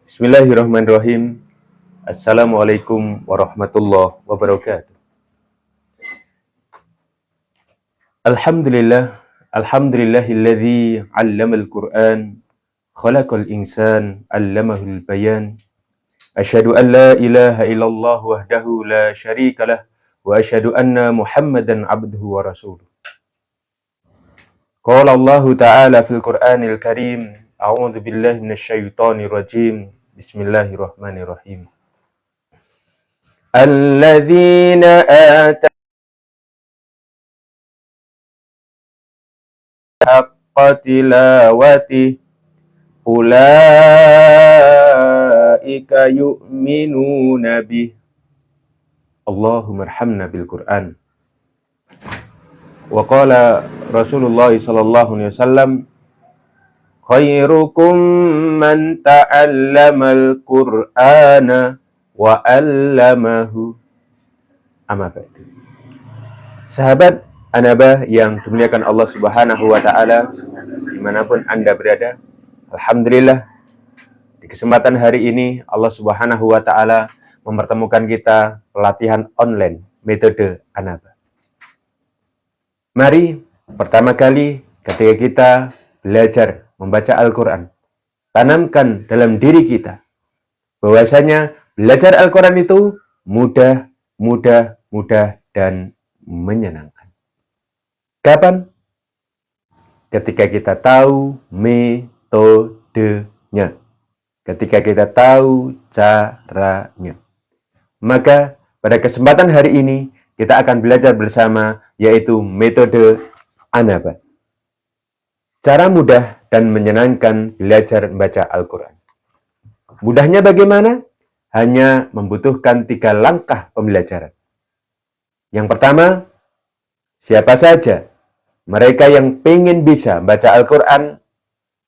Bismillahirrahmanirrahim. Assalamualaikum warahmatullahi wabarakatuh. Alhamdulillah, alhamdulillahilladzi 'allamal Qur'an, khalaqal insan, 'allamahul bayan. Asyhadu an la ilaha illallah wahdahu la syarikalah wa asyhadu anna Muhammadan 'abduhu wa rasuluh. Qala Allah Ta'ala fil Qur'anil Karim, a'udzu billahi minasyaitonir rajim. Bismillahirrahmanirrahim. Alladzina haqqa tilawati ulaika yu'minuna bih. Allahumma arhamna bil Qur'an. Wa qala Rasulullah sallallahu alaihi wasallam, khairukum man ta'allamal Qur'ana wa 'allamahu. Amma ba'du. Sahabat Anabah yang dimuliakan Allah Subhanahu wa Ta'ala, dimanapun Anda berada, alhamdulillah, di kesempatan hari ini Allah Subhanahu wa Ta'ala mempertemukan kita pelatihan online metode Anabah. Mari pertama kali ketika kita belajar membaca Al-Quran, tanamkan dalam diri kita bahwasanya belajar Al-Quran itu mudah, dan menyenangkan. Kapan? Ketika kita tahu metodenya. Ketika kita tahu caranya. Maka pada kesempatan hari ini kita akan belajar bersama, yaitu metode Anabah. Cara mudah dan menyenangkan belajar membaca Al-Quran. Mudahnya bagaimana? Hanya membutuhkan 3 langkah pembelajaran. Yang pertama, siapa saja mereka yang ingin bisa membaca Al-Quran,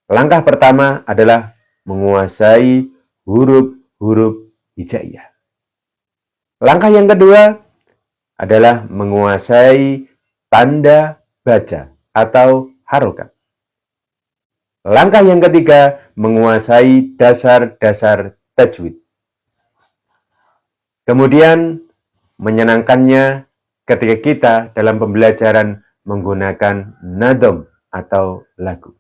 langkah pertama adalah menguasai huruf-huruf hijaiyah. Langkah yang kedua adalah menguasai tanda baca atau harokat. Langkah yang ketiga, menguasai dasar-dasar tajwid. Kemudian, menyenangkannya ketika kita dalam pembelajaran menggunakan nadom atau lagu.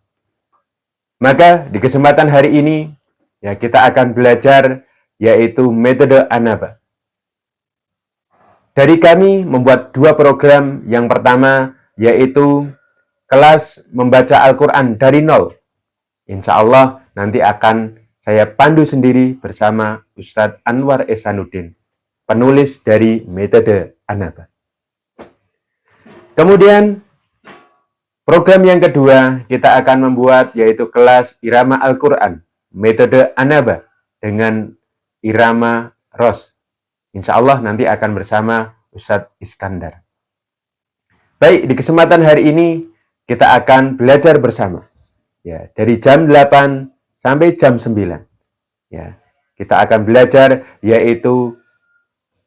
Maka di kesempatan hari ini, ya, kita akan belajar yaitu metode Anabah. Dari kami membuat 2 program. Yang pertama yaitu kelas membaca Al-Quran dari nol. Insya Allah nanti akan saya pandu sendiri bersama Ustadz Anwar Ehsanuddin, penulis dari metode Anabah. Kemudian program yang kedua kita akan membuat yaitu kelas irama Al-Quran, metode Anabah dengan irama Ros. Insya Allah nanti akan bersama Ustadz Iskandar. Baik, di kesempatan hari ini kita akan belajar bersama. Ya, dari jam 8 sampai jam 9. Ya, kita akan belajar yaitu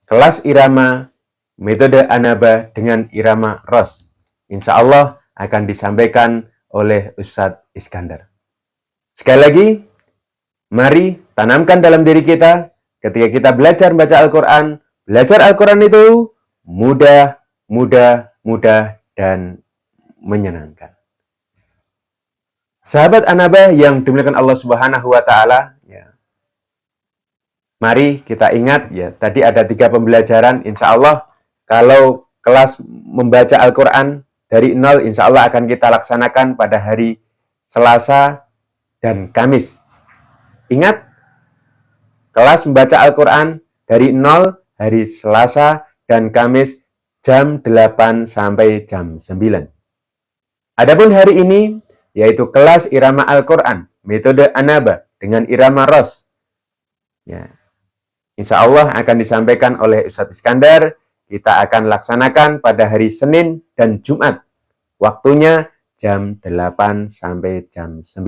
kelas irama metode Anabah dengan irama Ros. Insya Allah akan disampaikan oleh Ustadz Iskandar. Sekali lagi, mari tanamkan dalam diri kita, ketika kita belajar membaca Al-Quran, belajar Al-Quran itu mudah, dan menyenangkan. Sahabat Anabah yang dimuliakan Allah Subhanahu wa Ta'ala, ya, mari kita ingat, ya, tadi ada 3 pembelajaran. Insya Allah kalau kelas membaca Al-Quran dari nol, insya Allah akan kita laksanakan pada hari Selasa dan Kamis. Ingat, kelas membaca Al-Quran dari nol hari Selasa dan Kamis jam 8 sampai jam 9. Adapun hari ini yaitu kelas irama Al-Quran metode Anabah dengan irama Ros. Ya, insya Allah akan disampaikan oleh Ustadz Iskandar. Kita akan laksanakan pada hari Senin dan Jumat. Waktunya jam 8 sampai jam 9.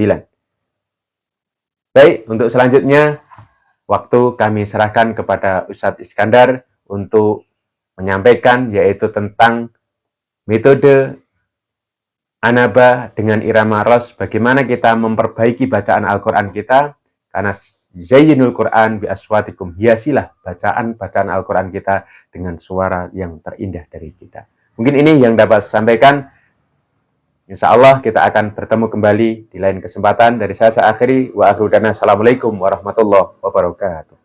Baik, untuk selanjutnya waktu kami serahkan kepada Ustadz Iskandar untuk menyampaikan yaitu tentang metode Anabah dengan irama Ros, bagaimana kita memperbaiki bacaan Al-Quran kita, karena Zayyinul Quran bi aswatikum, hiasilah bacaan-bacaan Al-Quran kita dengan suara yang terindah dari kita. Mungkin ini yang dapat saya sampaikan. Insya Allah kita akan bertemu kembali di lain kesempatan. Dari saya akhiri, wa akhiru dana, assalamualaikum warahmatullahi wabarakatuh.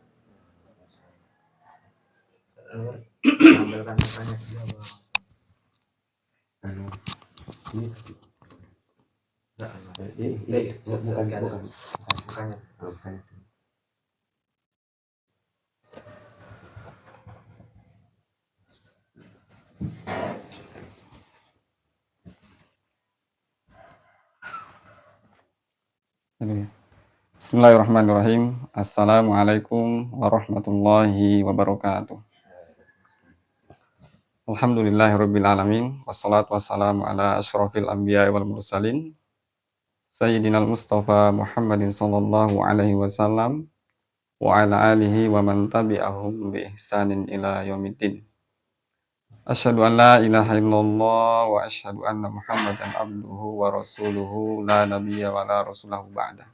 Bismillahirrahmanirrahim. Assalamualaikum warahmatullahi wabarakatuh. Alhamdulillahirabbil alamin, wassalatu wassalamu ala asyrofil anbiya'i wal mursalin sayyidinal mustafa Muhammadin sallallahu alaihi wasallam wa ala alihi wa man tabi'ahum bi ihsanin ila yaumiddin. Asyhadu an la ilaha illallah wa asyhadu anna Muhammadan abduhu wa rasuluhu la nabiyya wa la rasulahu ba'da.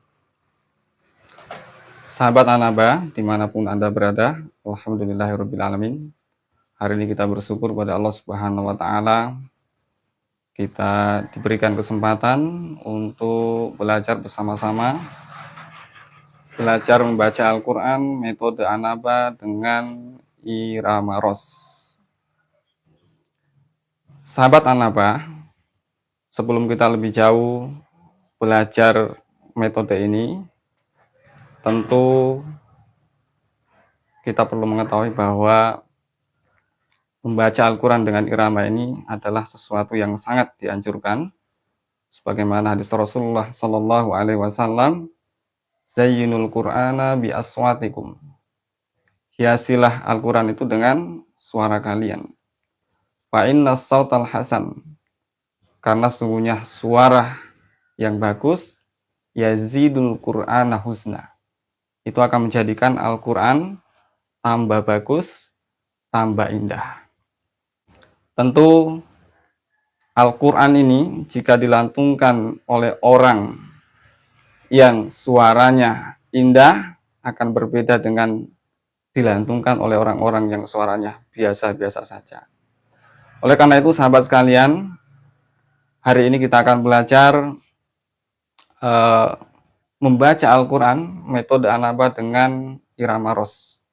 Sahabat Anaba, dimanapun Anda berada, alhamdulillahirabbil alamin. Hari ini kita bersyukur pada Allah Subhanahu wa taala. Kita diberikan kesempatan untuk belajar bersama-sama, belajar membaca Al-Qur'an metode Anaba dengan irama ros. Sahabat Anaba, sebelum kita lebih jauh belajar metode ini, tentu kita perlu mengetahui bahwa membaca Al-Quran dengan irama ini adalah sesuatu yang sangat dianjurkan. Sebagaimana hadis Rasulullah Sallallahu Alaihi Wasallam, Zayyinul Qur'ana bi aswatikum. Hiasilah Al-Quran itu dengan suara kalian. Fa inna sautal hasan. Karena sungguhnya suara yang bagus, yazidul Qur'ana husna. Itu akan menjadikan Al-Quran tambah bagus, tambah indah. Tentu Al-Quran ini jika dilantungkan oleh orang yang suaranya indah akan berbeda dengan dilantungkan oleh orang-orang yang suaranya biasa-biasa saja. Oleh karena itu sahabat sekalian, hari ini kita akan belajar membaca Al-Quran metode Anaba dengan irama ros.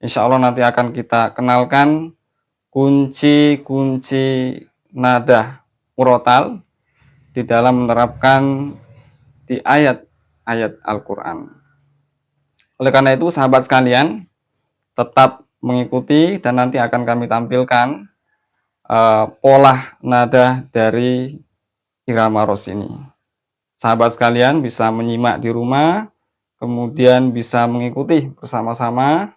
Insya Allah nanti akan kita kenalkan kunci-kunci nada murotal di dalam menerapkan di ayat-ayat Al-Quran. Oleh karena itu sahabat sekalian, tetap mengikuti dan nanti akan kami tampilkan pola nada dari irama ros ini. Sahabat sekalian bisa menyimak di rumah, kemudian bisa mengikuti bersama-sama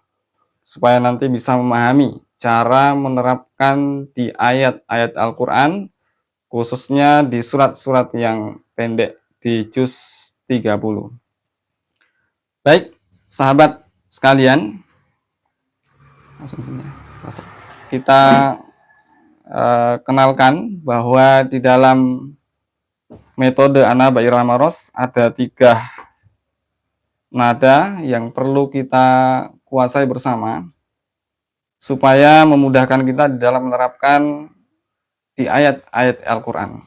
supaya nanti bisa memahami cara menerapkan di ayat-ayat Al-Quran, khususnya di surat-surat yang pendek di juz 30. Baik, sahabat sekalian, kita kenalkan bahwa di dalam metode Anaba irama ros ada 3 nada yang perlu kita kuasai bersama supaya memudahkan kita di dalam menerapkan di ayat-ayat Al-Quran.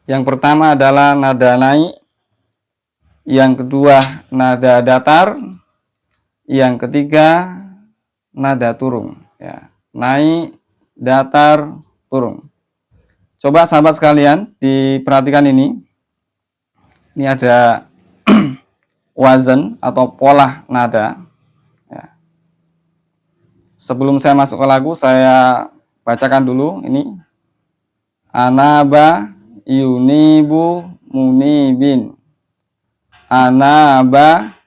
Yang pertama adalah nada naik, yang kedua nada datar, yang ketiga nada turun. Ya, naik, datar, turun. Coba sahabat sekalian diperhatikan ini. Ini ada wazan atau pola nada. Ya. Sebelum saya masuk ke lagu, saya bacakan dulu ini. Anaba yunibu munibin. Anaba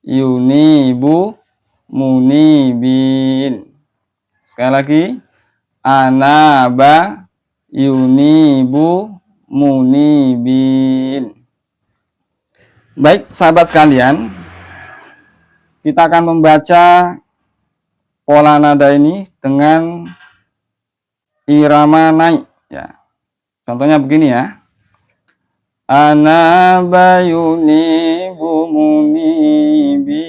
yunibu munibin. Sekali lagi. Anaba yunibu munibin. Baik, sahabat sekalian, kita akan membaca pola nada ini dengan irama naik. Ya. Contohnya begini ya. Anaba yunibu munibin.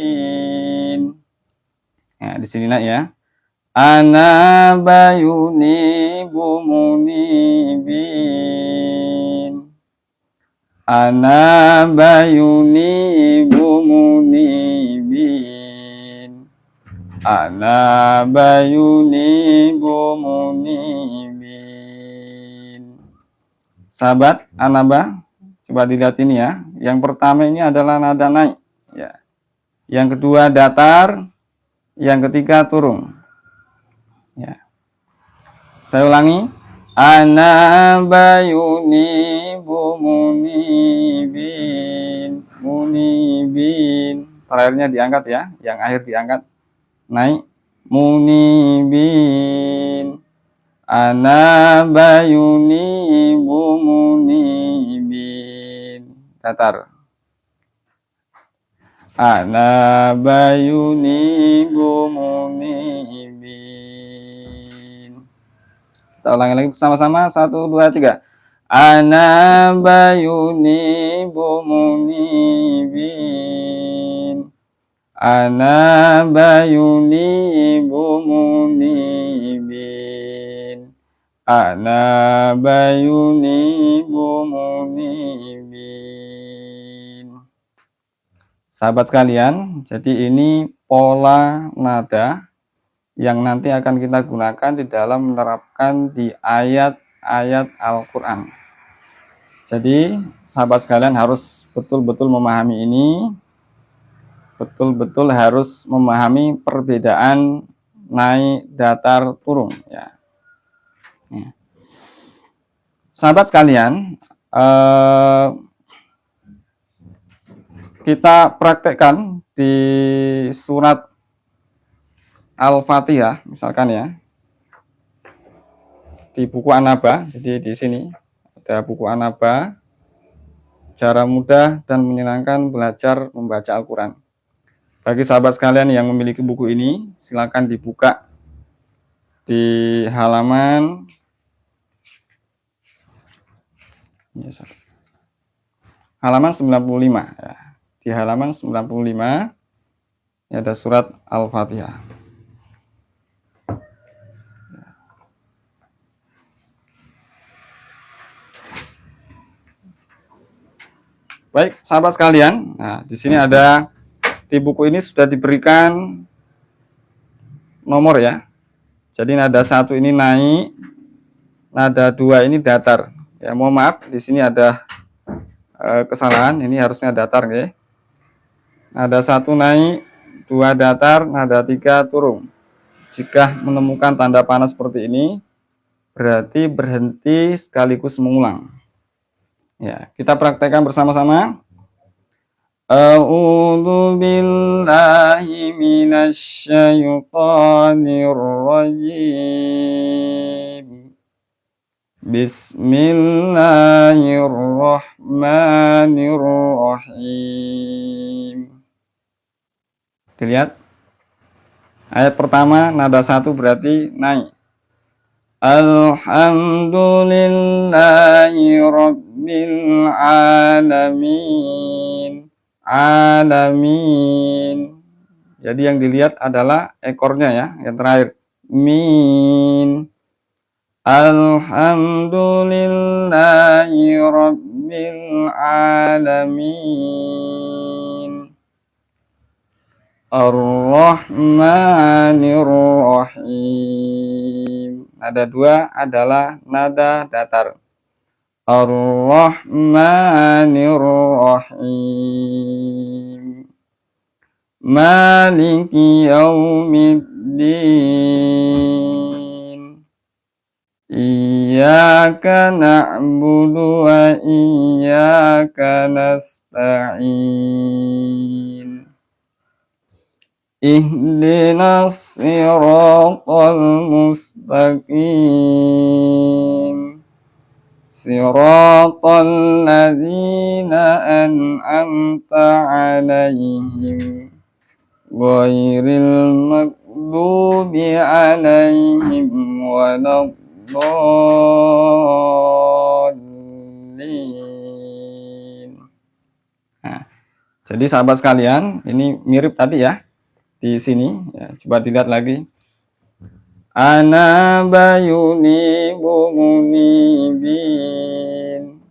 Nah, di sini nak ya. Anaba yunibu munibin. Anaba yunibu munibin. Anaba yunibu munibin. Sahabat, anaba, coba dilihat ini ya. Yang pertama ini adalah nada naik, ya. Yang kedua datar, yang ketiga turun. Ya. Saya ulangi. Anaba yunibu munibin. Munibin. Terakhirnya diangkat ya, yang akhir diangkat. Naik. Munibin. Anaba yunibu munibin. Datar. Anaba yunibu munibin. Kita ulangi lagi bersama-sama. 1, 2, 3. Anaba yunibu munibin. Anaba yunibu munibin. Anaba yunibu munibin. Sahabat sekalian, jadi ini pola nada yang nanti akan kita gunakan di dalam menerapkan di ayat-ayat Al-Quran. Jadi, sahabat sekalian harus betul-betul memahami ini, betul-betul harus memahami perbedaan naik, datar, turun. Ya. Sahabat sekalian, kita praktekkan di surat Al-Fatihah, misalkan ya, di buku An-Naba. Jadi di sini ada buku An-Naba, cara mudah dan menyenangkan belajar membaca Al-Quran. Bagi sahabat sekalian yang memiliki buku ini, silakan dibuka di halaman halaman 95 ya. Di halaman 95 ini ada surat Al-Fatihah. Baik, sahabat sekalian. Nah, di sini ada di buku ini sudah diberikan nomor ya. Jadi nada 1 ini naik, nada 2 ini datar. Ya, mohon maaf, di sini ada kesalahan. Ini harusnya datar, ya. Nada 1 naik, 2 datar, nada 3 turun. Jika menemukan tanda panah seperti ini, berarti berhenti sekaligus mengulang. Ya, kita praktekkan bersama-sama. A'udzu billahi minasy syaithanir rajim. Bismillahirrahmanirrahim. Dilihat. Ayat pertama nada 1 berarti naik. Alhamdulillahi rabbil alamin. Alamin. Jadi yang dilihat adalah ekornya ya, yang terakhir. Min. Alhamdulillahi rabbil alamin. Ar-Rahmanir Rahim. Nada 2 adalah nada datar. Ar-Rahmanir Rahim. Maliki yaumiddin. Iyyaka na'budu wa iyyaka nasta'in. Ihdinas siratal mustaqim. Siratal ladzina an'amta 'alaihim ghairil maghdubi 'alaihim waladdallin. Jadi sahabat sekalian, ini mirip tadi ya di sini. Ya, coba dilihat lagi. Ana bayuni munibin.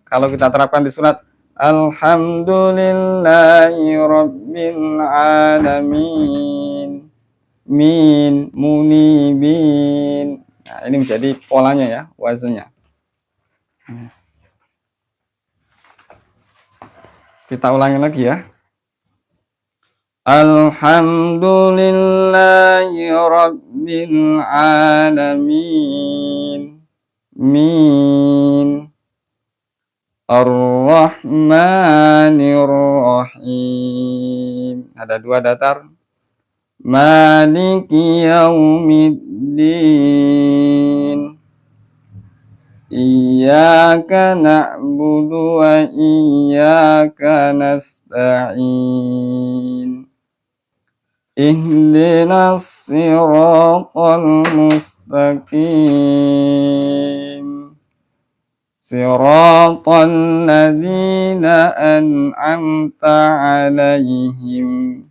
Kalau kita terapkan di surat Alhamdulillahi Rabbil Alamin. Min munibin. Nah, ini menjadi polanya ya, wazannya. Kita ulangi lagi ya. Alhamdulillahi Rabbil Alamin. Min Ar-Rahmanir Rahim. Ada dua datar. Maliki Yaumiddin. Iyyaka na'budu wa iyyaka nasta'in. Ihdinas siratal mustaqim. Siratal ladzina an'amta 'alaihim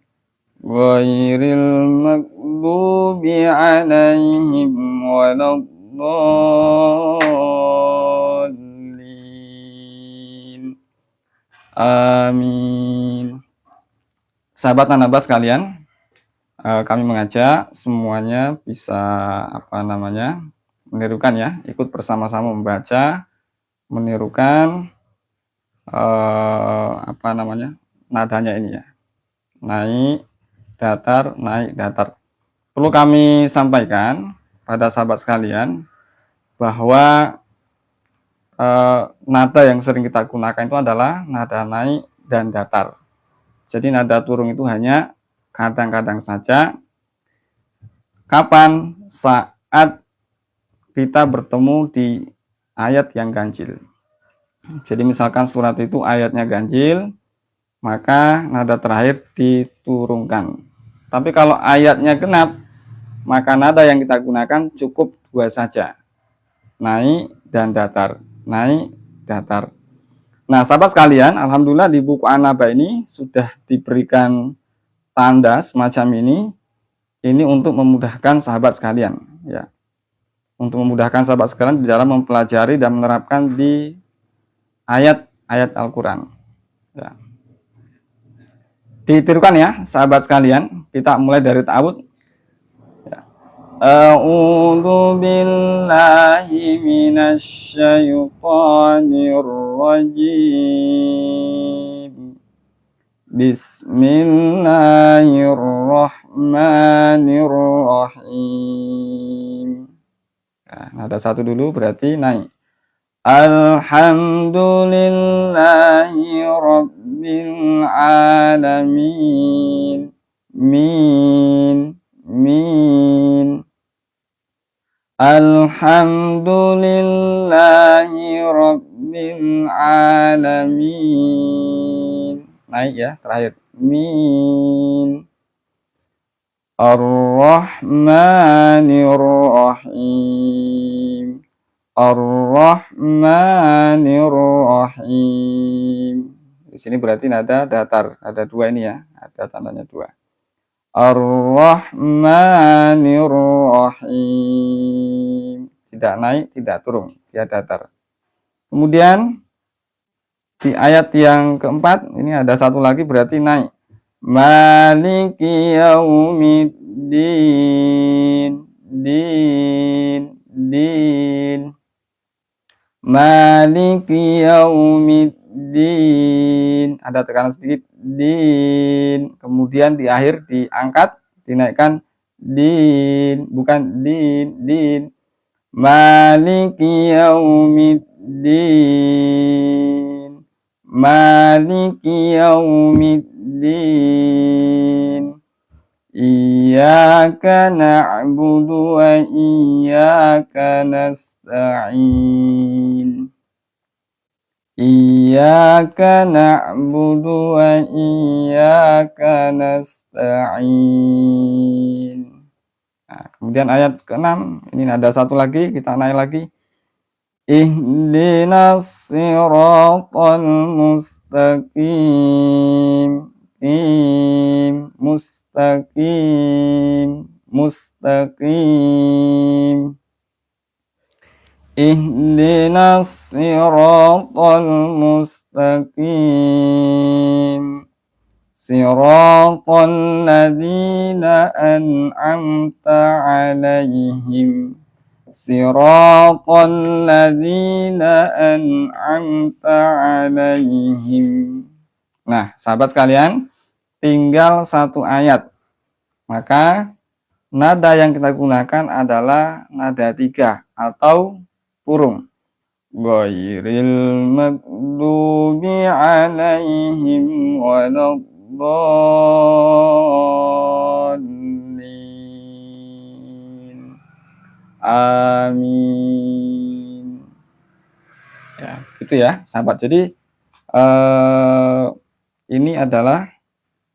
ghairil maghdubi 'alaihim waladdallin. Amin. Sahabat Anaba sekalian, kami mengajak semuanya bisa menirukan ya, ikut bersama-sama membaca, menirukan nadanya ini ya, naik datar naik datar. Perlu kami sampaikan pada sahabat sekalian bahwa nada yang sering kita gunakan itu adalah nada naik dan datar. Jadi nada turun itu hanya kadang-kadang saja. Kapan? Saat kita bertemu di ayat yang ganjil. Jadi misalkan surat itu ayatnya ganjil, maka nada terakhir diturunkan. Tapi kalau ayatnya genap, maka nada yang kita gunakan cukup dua saja. Naik dan datar. Naik, datar. Nah, sahabat sekalian, alhamdulillah di buku An-Naba ini sudah diberikan tanda semacam ini untuk memudahkan sahabat sekalian, ya. Untuk memudahkan sahabat sekalian di dalam mempelajari dan menerapkan di ayat-ayat Al-Qur'an. Ya. Ditirukan ya, sahabat sekalian. Kita mulai dari ta'awud. Ya. A'udzu billahi minasy syaithanir rajim. Bismillahirrahmanirrahim. Nah, nada satu dulu berarti naik. Alhamdulillahi Rabbil Alamin. Min. Alhamdulillahi Rabbil Alamin. Naik ya, terakhir. Min. Ar-Rahmanir-Rahim. Ar-Rahmanir-Rahim. Di sini berarti nada datar, ada dua ini ya, ada tandanya dua. Ar-Rahmanir-Rahim. Tidak naik, tidak turun, dia datar. Kemudian di ayat yang keempat, ini ada satu lagi berarti naik. Maliki Yaumiddin. Din. Maliki Yaumiddin. Ada tekanan sedikit. Din. Kemudian di akhir diangkat, dinaikkan din. Bukan din. Maliki Yaumiddin. Maliki Yaumiddin. Iyyaka na'budu wa iyyaka nasta'in. Iyyaka na'budu wa iyyaka nasta'in. Nah, kemudian ayat ke-6, ini ada satu lagi, kita naik lagi. Ihdinas siratal mustaqim. mustaqim. Ihdinas siratal mustaqim. Siratal ladzina an'amta 'alaihim. Siratal ladzina an'amta 'alaihim. Nah, sahabat sekalian, tinggal satu ayat. Maka nada yang kita gunakan adalah nada 3 atau kurung. Ghairil maghdubi 'alaihim waladdallin. Amin. Ya, gitu ya, sahabat. Jadi ini adalah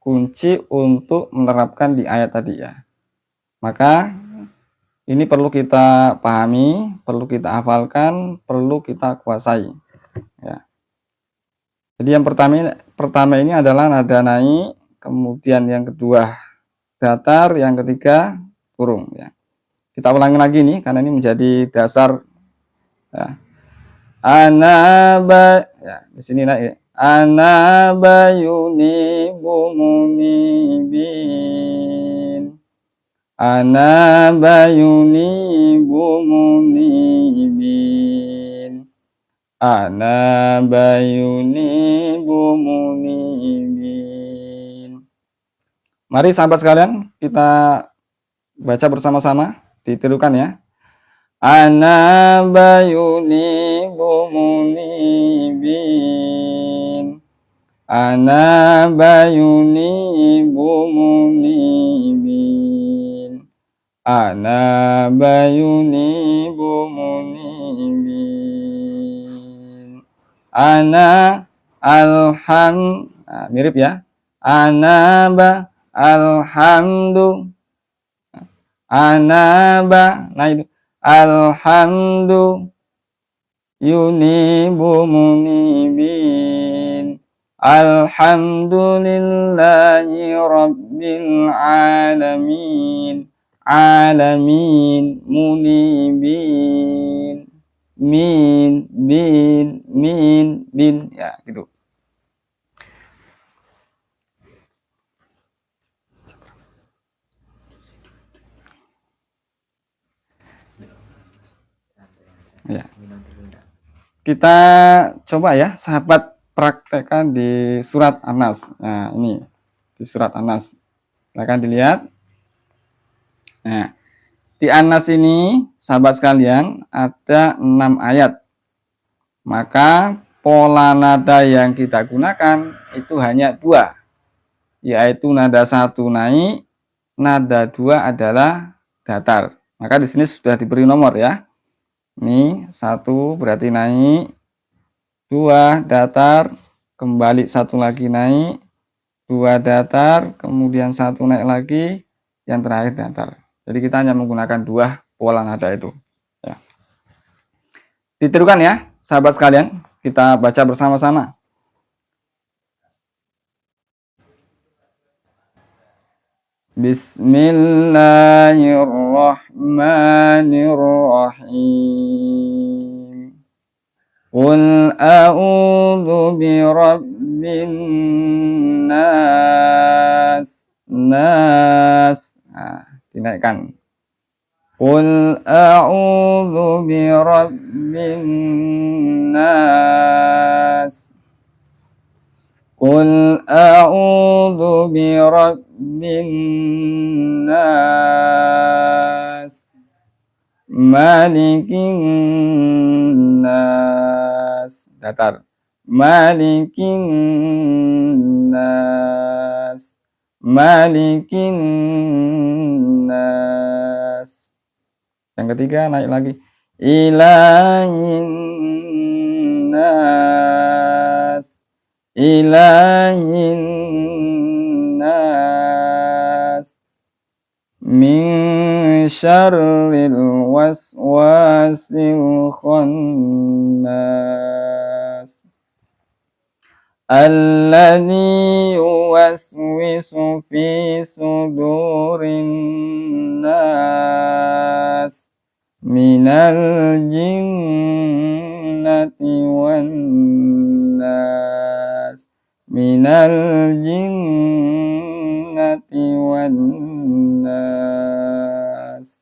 kunci untuk menerapkan di ayat tadi ya. Maka ini perlu kita pahami, perlu kita hafalkan, perlu kita kuasai. Ya. Jadi yang pertama ini adalah nada naik, kemudian yang kedua datar, yang ketiga kurung. Ya. Kita ulangi lagi nih, karena ini menjadi dasar. Ya. Anaba, ya di sini naik. Anaba yunibu munibin. Anaba yunibu munibin. Anaba yunibu munibin. Mari sahabat sekalian, kita baca bersama-sama, ditirukan ya. Anaba yunibu munibin. Anaba yunibu munibin. Anaba yunibu munibin. Ana alham, nah, mirip ya. Anaba alhamdu. Anaba, nah itu alhamdu yunibu munibin. Alhamdulillahi rabbil alamin. Alamin munibin. Bin. Ya, gitu. Ya. Kita coba ya, sahabat, praktekkan di surat An-Nas. Nah, ini di surat An-Nas. Silakan dilihat. Nah, di An-Nas ini, sahabat sekalian, ada 6 ayat. Maka pola nada yang kita gunakan itu hanya 2, yaitu nada 1 naik, nada 2 adalah datar. Maka di sini sudah diberi nomor ya. Ini 1 berarti naik, 2 datar, kembali 1 lagi naik, 2 datar, kemudian 1 naik lagi, yang terakhir datar. Jadi kita hanya menggunakan 2 pola nada itu. Ya. Ditirukan ya, sahabat sekalian. Kita baca bersama-sama. Bismillahirrahmanirrahim. Qul a'udzu birabbin nas. Nah, dinaikkan. Qul a'udzu birabbin nas. Qul a'udzu birabbin nas. Malikin nas. Datar. Malikin nas. Malikin nas. Yang ketiga naik lagi. Ilahin nas. Ilahin nas. Min syarril waswasil khannas. alladzi yuwaswisu fi sudurin nas minal jinnati wan nas minal jinnati wan nas.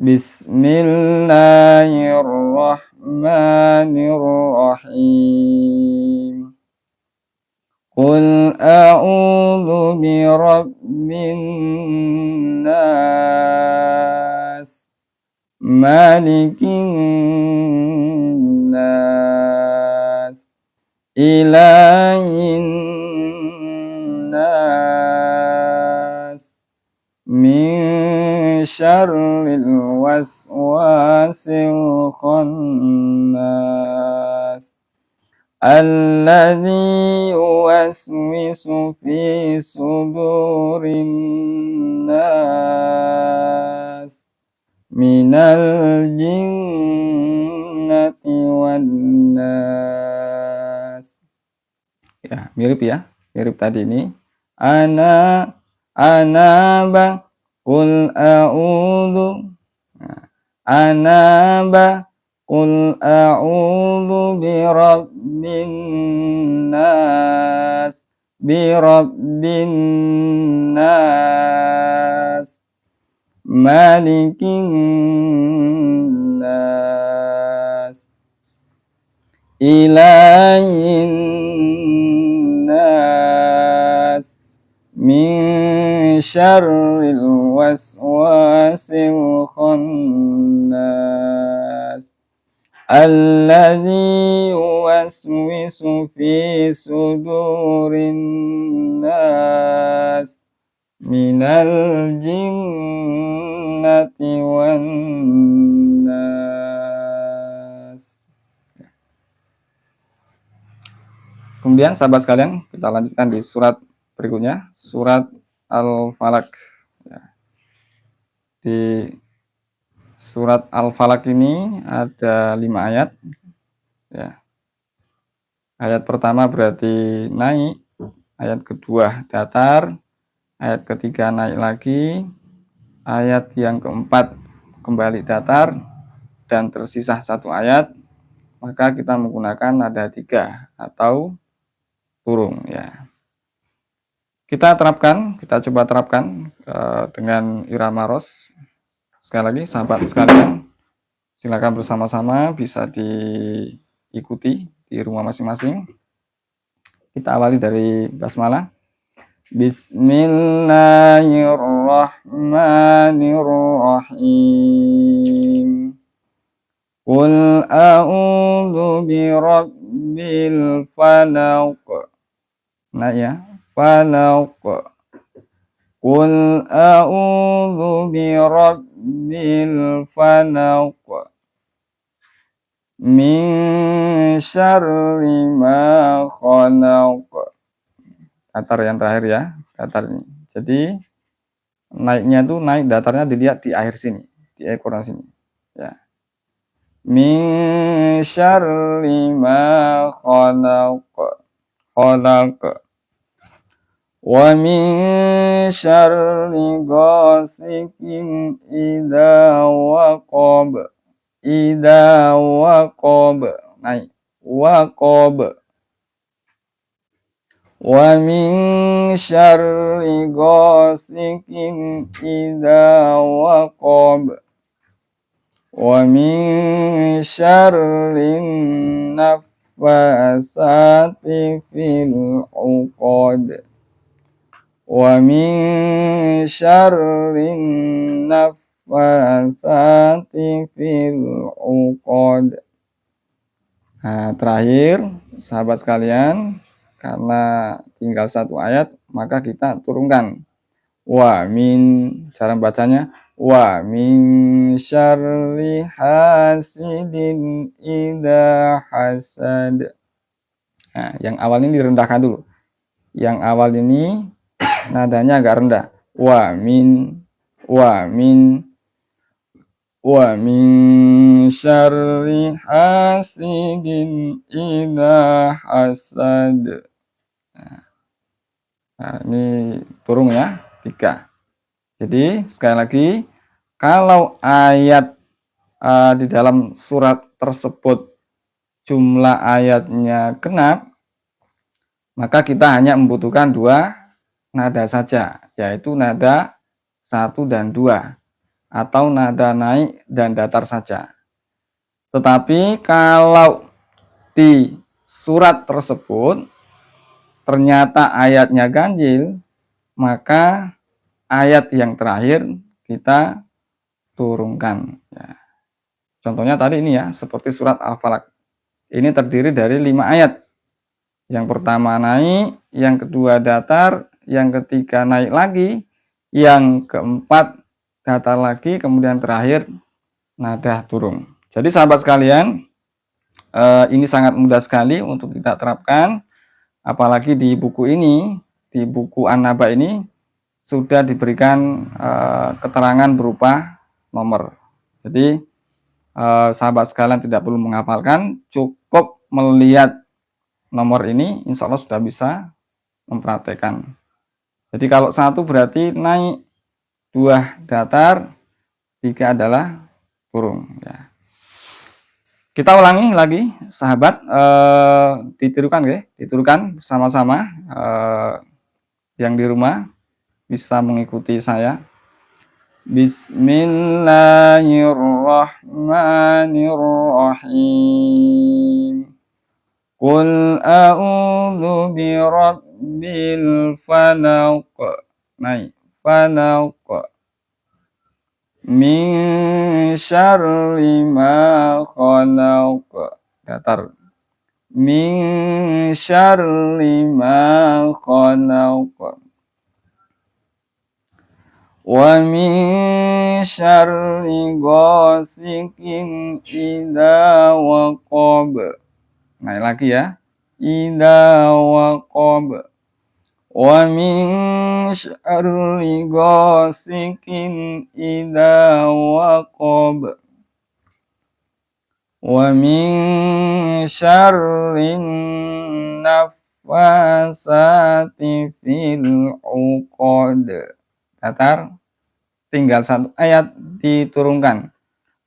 Bismillahirrahmanirrahim. Qul a'udzu birabbin nas, malikin nas, ilahin nas, min syarril waswasil khannas, alladzi yuwaswisu fi sudurin nas minal jinnati wan nas. Ya, mirip tadi ini. Anaba qul a'udzu. Anaba qul a'udzu birabbin nas, birabbin nas, malikin nas, ilahin nas, min syarril waswasil khannas, alladzi yuwaswisu fi sudurin nas minal jinnati wan nas. Kemudian sahabat sekalian, kita lanjutkan di surat berikutnya, surat Al-Falaq. Di surat Al-Falaq ini ada 5 ayat. Ya. Ayat pertama berarti naik, ayat kedua datar, ayat ketiga naik lagi, ayat yang keempat kembali datar, dan tersisa 1 ayat. Maka kita menggunakan nada 3 atau turung. Ya. Kita coba terapkan dengan irama ros. Sekali lagi, sahabat sekalian, silakan bersama-sama bisa diikuti di rumah masing-masing. Kita awali dari basmalah. Bismillahirrahmanirrahim. Qul a'udzu birabbil falaq. Nah ya, falaq. Qul a'udzu birabbil falaq min syarri ma khalaq. Datar yang terakhir ya, datar ini. Jadi naiknya tuh naik datarnya dilihat di akhir sini, di ekor sini. Ya. Min syarri ma khalaq. Khalaq. Wa min syarri ghasikin idza waqab. Idza waqab. Naik. Waqab. Wa min syarri ghasikin idza waqab. Wa min syarri naffasati fil 'uqad. Wa min syarri naffasati fil 'uqad. Nah, terakhir sahabat sekalian, karena tinggal 1 ayat, maka kita turunkan. Wa min, cara bacanya, wa min syarri hasidin idza hasad. Nah, yang awal ini direndahkan dulu. Yang awal ini nadanya agak rendah. Wa min Wa min syarri hasidin idza hasad. Nah, ini turun ya, 3. Jadi sekali lagi, kalau ayat di dalam surat tersebut jumlah ayatnya genap, maka kita hanya membutuhkan 2 nada saja, yaitu nada 1 dan 2, atau nada naik dan datar saja. Tetapi kalau di surat tersebut ternyata ayatnya ganjil, maka ayat yang terakhir kita turunkan. Ya. Contohnya tadi ini ya, seperti surat Al-Falaq. Ini terdiri dari 5 ayat. Yang pertama naik, yang kedua datar, yang ketiga naik lagi, yang keempat datar lagi, kemudian terakhir nada turun. Jadi sahabat sekalian, ini sangat mudah sekali untuk kita terapkan, apalagi di buku ini, di buku An-Naba ini sudah diberikan keterangan berupa nomor. Jadi sahabat sekalian tidak perlu menghafalkan, cukup melihat nomor ini, insya Allah sudah bisa mempraktekkan. Jadi kalau 1 berarti naik, 2 datar, 3 adalah turun. Ya. Kita ulangi lagi, sahabat, ditirukan ya, ditirukan sama-sama. Yang di rumah bisa mengikuti saya. Bismillahirrahmanirrahim. Qul a'udzu birabbil falaq. Naik. Falaq. Min syarri ma khalaq. Datar. Min syarri ma khalaq. Wa min syarri ghasikin idza waqab. Naik lagi ya. Idza waqab. Wa min syarri ghasikin idza waqab. Wa min syarri naffasati fil 'uqad. Datar, tinggal 1 ayat diturunkan.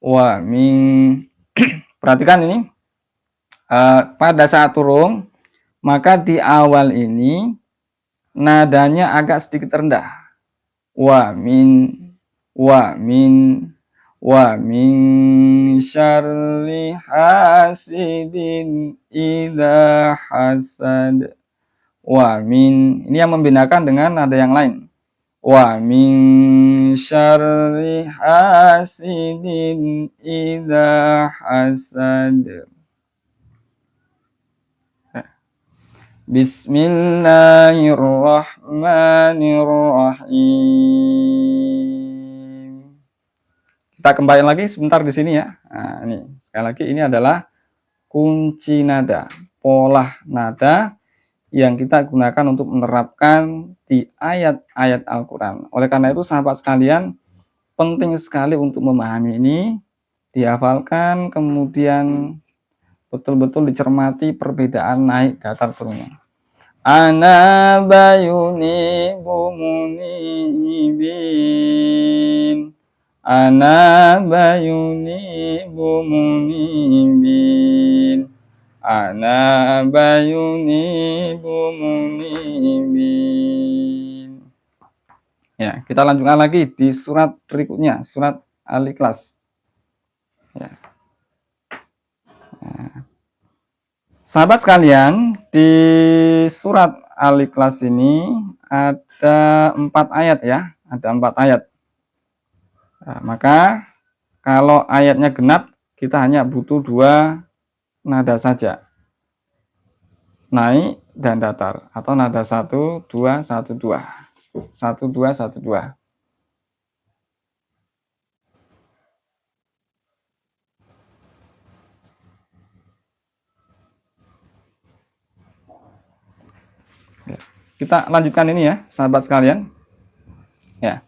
Wa min perhatikan ini. Pada saat turun, maka di awal ini nadanya agak sedikit rendah. Wa min syarri hasidin idza hasad. Wa min, ini yang membedakan dengan nada yang lain. Wa min syarri hasidin idza hasad. Bismillahirrahmanirrahim. Kita kembali lagi sebentar di sini ya. Nah, ini sekali lagi, ini adalah kunci nada, pola nada yang kita gunakan untuk menerapkan di ayat-ayat Al-Quran. Oleh karena itu sahabat sekalian, penting sekali untuk memahami ini, dihafalkan, kemudian betul-betul dicermati perbedaan naik datar turunnya. Ana bayuni bumunibin. Ana bayuni bumunibin. Ana bayuni bumunibin. Ya, kita lanjutkan lagi di surat berikutnya, surat Al-Ikhlas. Ya. Sahabat sekalian, di surat Al-Ikhlas ini ada 4 ayat ya, ada 4 ayat. Nah, maka kalau ayatnya genap, kita hanya butuh 2 nada saja, naik dan datar, atau nada 1, 2, 1, 2, 1, 2, 1, 2. Kita lanjutkan ini ya, sahabat sekalian. Ya.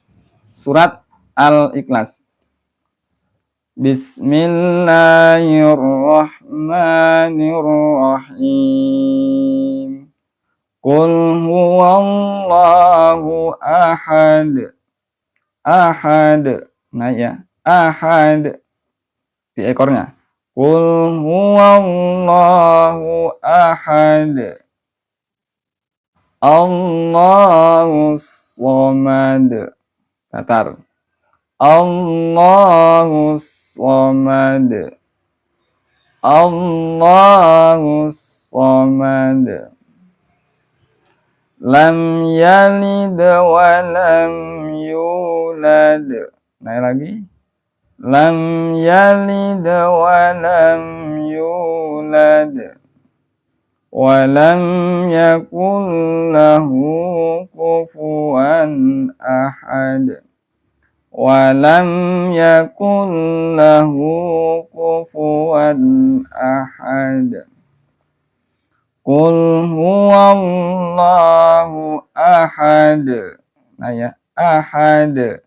Surat Al-Ikhlas. Bismillahirrahmanirrahim. Qul huwallahu ahad. Ahad. Nah ya, ahad di ekornya. Qul huwallahu ahad. Allahus somad. Datar. Allahus somad. Allahus somad. Lam yalid wa lam yulad. Naik lagi. Lam yalid wa lam yulad. Wa lam yakul lahu kufuwan ahad. Wa lam yakul lahu kufuwan ahad. Qul huwallahu ahad. Nah ya, ahad.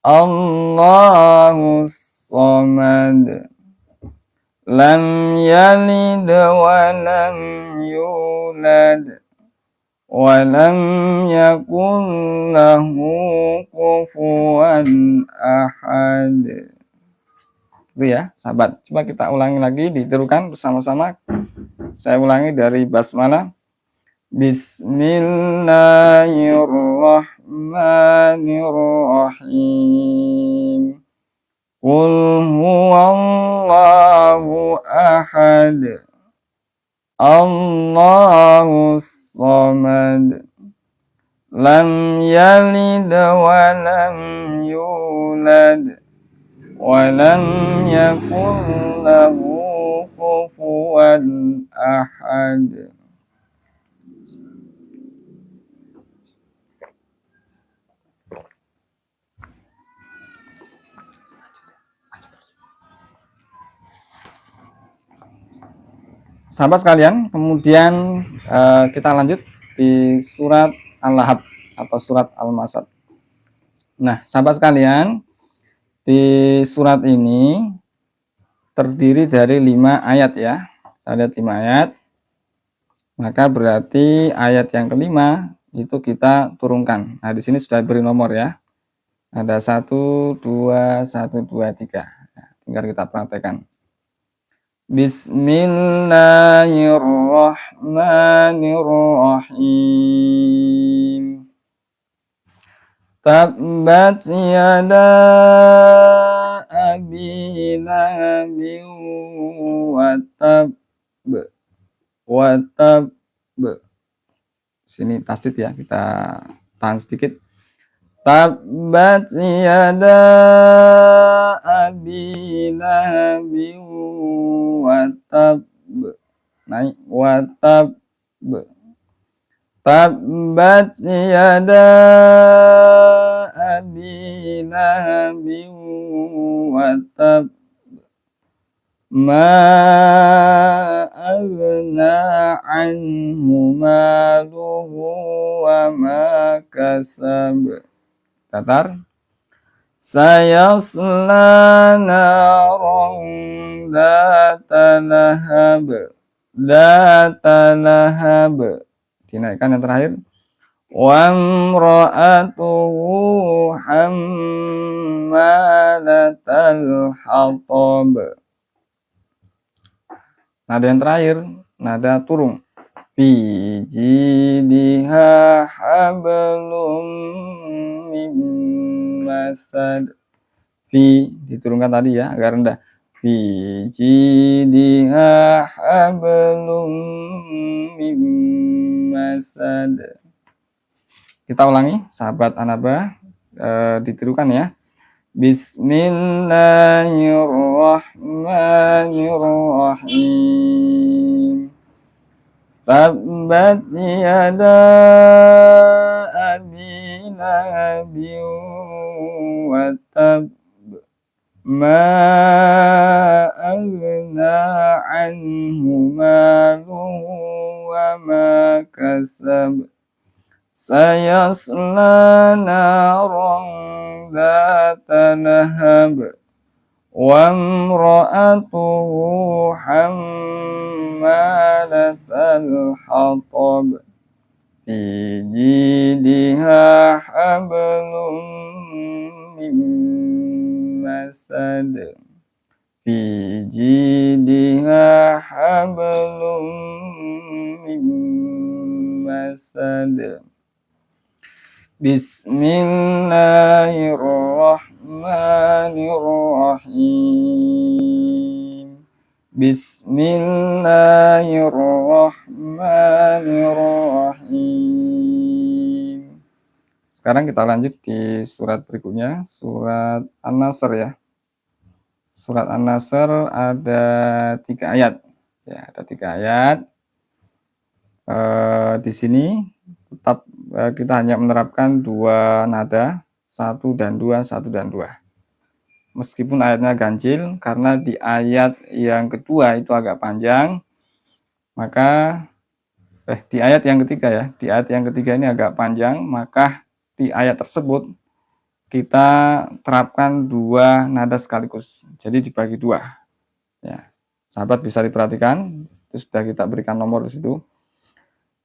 Allahus somad. Lam yalid wa lam yulad. Wa lam yakul lahu kufuwan ahad. Itu ya, sahabat. Coba kita ulangi lagi, ditirukan bersama-sama. Saya ulangi dari basmalah. Bismillahirrahmanirrahim. Qul huwallahu ahad. Allahus somad. Lam yalid wa lam yulad. Wa lam yakul lahu kufuwan ahad. Sahabat sekalian, kemudian kita lanjut di surat Al-Lahab atau surat Al-Masad. Nah, sahabat sekalian, di surat ini terdiri dari 5 ayat ya. Kita lihat 5 ayat. Maka berarti ayat yang kelima itu kita turunkan. Nah, di sini sudah beri nomor ya. Ada 1, 2, 1, 2, 3. Nah, tinggal kita praktekkan. Bismillahirrahmanirrahim. Tabbat yada abi lahabin wa tab. Sini tasdid ya, kita tahan sedikit. Tabbat yada abi lahabin wa tab. Naik wa tab. Tabbat yada abi lahabin wa tab. Ma aghna anhu maluhu wa ma kasab. Datar. Sayasla naran dzata lahab. Dzata lahab. Dinaikkan yang terakhir. Wa imra'atuhu hammalatal hatab. Nada yang terakhir, nada turun. Fi jidha hablum min masad. Fi diturunkan tadi ya, agak rendah. Fi jidha hablum min masad. Kita ulangi, sahabat Anaba, ditirukan ya. Bismillahirrahmanirrahim. Tabbat yada abi lahabin wa tab. Ma aghna anhu maluhu wa ma kasab. Sayasla naran dzata lahab. وامرأته حمالة الحطب في جيدها حبل من مسد في جيدها حبل من مسد بسم الله الرحمن الرحيم بسم الله الرحمن الرحيم. Sekarang kita lanjut di surat berikutnya, surat An-Nasr ya. Surat An-Nasr ada 3 ayat. Ya, ada 3 ayat. Di sini tetap kita hanya menerapkan 2 nada, 1 dan 2, 1 dan 2. Meskipun ayatnya ganjil, karena di ayat yang kedua itu agak panjang, maka di ayat yang ketiga ya, di ayat yang ketiga ini agak panjang, maka di ayat tersebut kita terapkan 2 nada sekaligus, jadi dibagi 2. Ya, sahabat bisa diperhatikan, itu sudah kita berikan nomor di situ.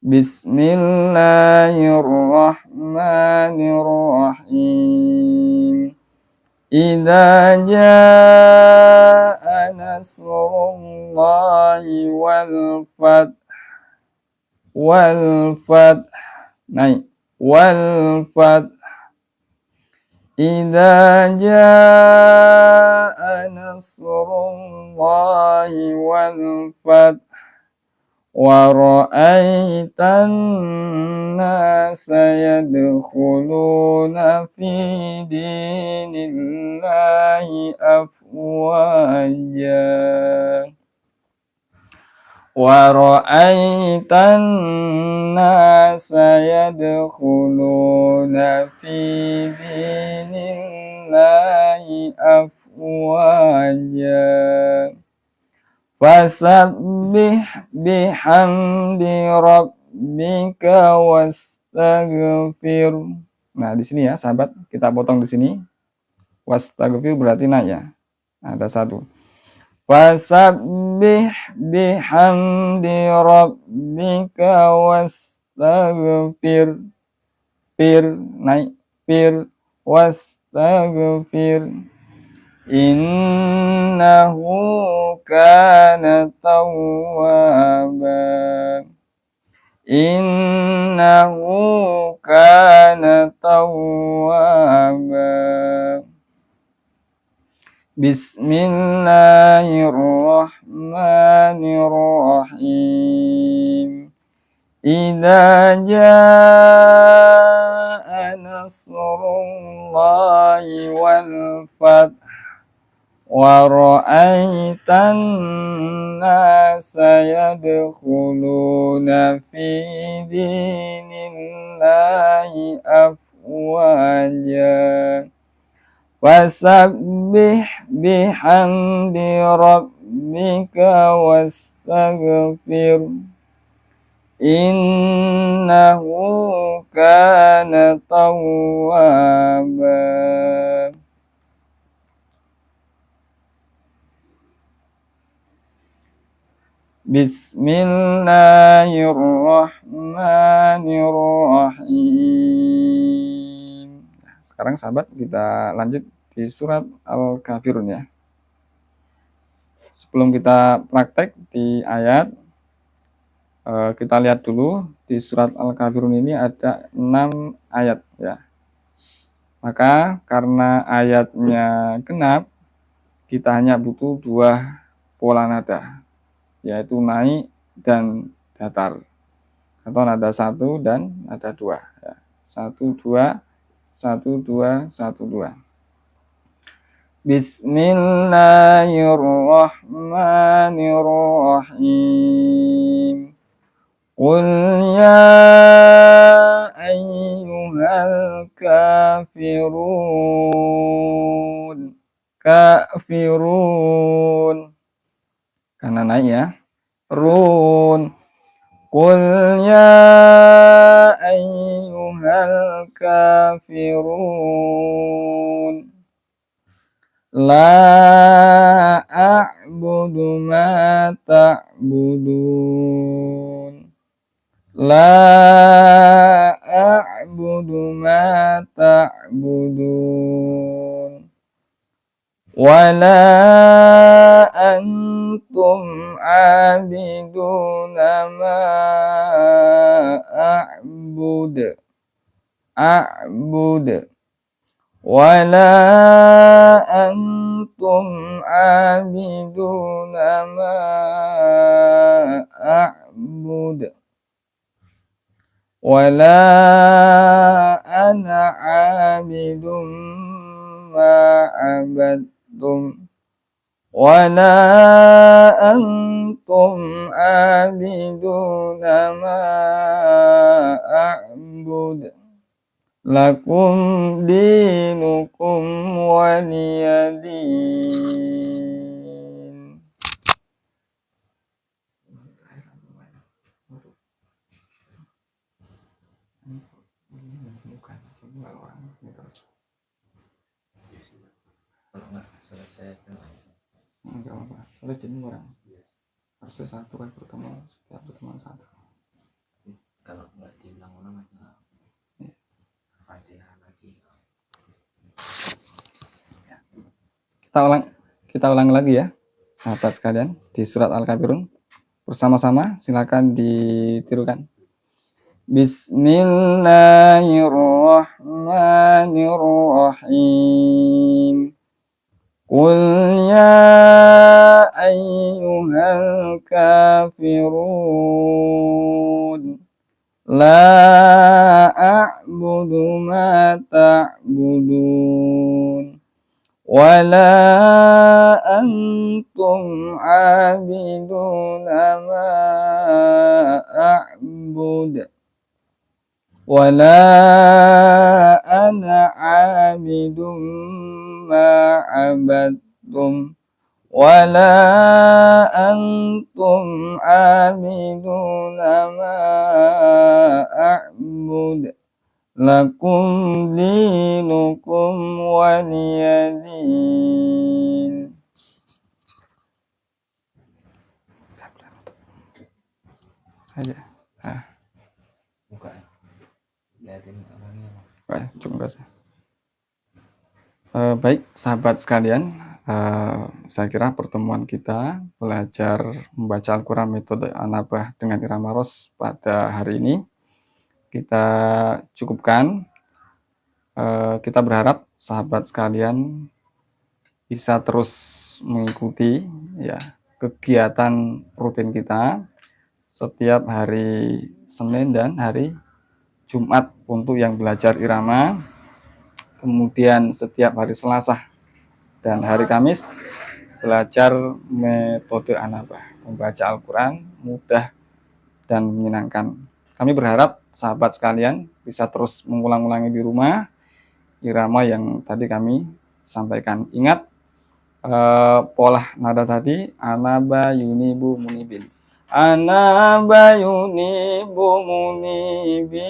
Bismillahirrahmanirrahim. Idza jaa nasrullahi wal fath wal fath Idza jaa nasrullahi wal fath wa ra'aitan nasa yadkhuluna fi dinillahi afwaja wa ra'aitan nasa yadkhuluna fi dinillahi afwaja fasabbih bihamdi rabbika wastaghfir. Nah, di sini ya, sahabat, kita potong di sini. Wastaghfir berarti naik ya. Ada 1. Fasabbih bihamdi rabbika wastaghfir. Naik. Wastaghfir. Innahu kana tawwaba. Innahu kana tawwaba. Bismillahirrahmanirrahim. Idza jaa nasrullahi wal fath wa ra'aitan nasa yadkhuluna fi dinillahi afwaja fasabbih bihamdi rabbika wastaghfir innahu kana tawwaba. Bismillahirrahmanirrahim. Sekarang sahabat kita lanjut di surat Al-Kafirun ya. Sebelum kita praktek di ayat, kita lihat dulu di surat Al-Kafirun ini ada 6 ayat ya. Maka karena ayatnya genap, kita hanya butuh 2 pola nada, yaitu naik dan datar, atau nada 1 dan nada 2 ya. 1 2 1 2 1 2. Bismillahirrahmanirrahim. Qul ya ayyuhal kafirun. Karena naik ya. Run. Qul ya ayyuhal kafirun. La a'budu ma ta'budun. La a'budu ma ta'budun. Wala antum abiduna ma a'bud. Wala antum abiduna ma a'bud. Wala ana abidum ma abadtum. Wala antum abiduna ma a'bud. Lakum dinukum waliyadin. Enggak apa-apa, soalnya jenuh orang. Harusnya satu kan pertemuan, setiap pertemuan satu. Kalau nggak dibilang orang aja Fatihah lagi. Kita ulang lagi ya, sahabat sekalian, di surat Al-Kafirun. Bersama-sama, silakan ditirukan. Bismillahirrahmanirrahim. Qul ya ayyuhal kafirun. La a'budu ma ta'budun. Wala antum abiduna ma a'bud. Wala ana abidum ma abadtum. Wala antum abiduna ma a'bud. Lakum dinukum waliyadin. Saja. Buka. Liatin orangnya. Coba. Baik, sahabat sekalian, saya kira pertemuan kita belajar membaca Al-Quran metode Anabah dengan irama Ros pada hari ini kita cukupkan. Kita berharap sahabat sekalian bisa terus mengikuti ya kegiatan rutin kita setiap hari Senin dan hari Jumat untuk yang belajar irama, kemudian setiap hari Selasa dan hari Kamis belajar metode Anabah, membaca Al-Quran mudah dan menyenangkan. Kami berharap sahabat sekalian bisa terus mengulang-ulangi di rumah irama yang tadi kami sampaikan. Ingat pola nada tadi, Anaba yunibu munibin. Anaba yunibu munibin.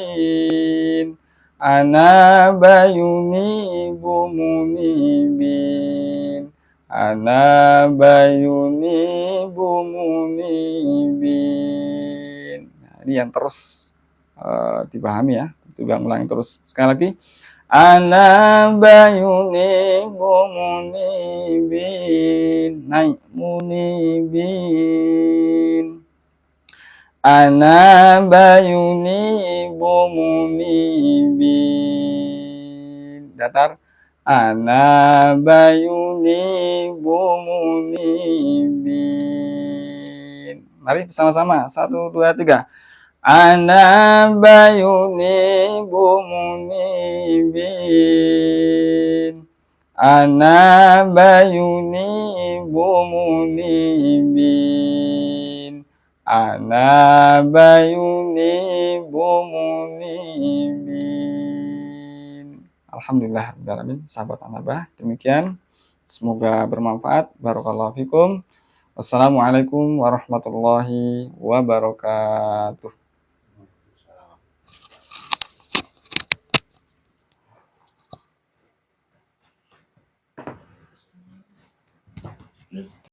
Anaba yunibu munibin. Anaba yunibu munibin. Nah, ini yang terus dipahami ya, diulang-ulangi terus. Sekali lagi, Anaba yunibu munibin. Naik, munibin. Anaba yunibu munibin. Datar. Anaba yunibu munibin. Mari bersama-sama. 1, 2, 3. Anaba yunibu munibin. Anaba yunibu munibin. Anaba yunibu munibin. Alhamdulillah rabbil alamin, sahabat Anabah. Demikian, semoga bermanfaat. Barakallahu fikum. Wassalamualaikum warahmatullahi wabarakatuh. Terus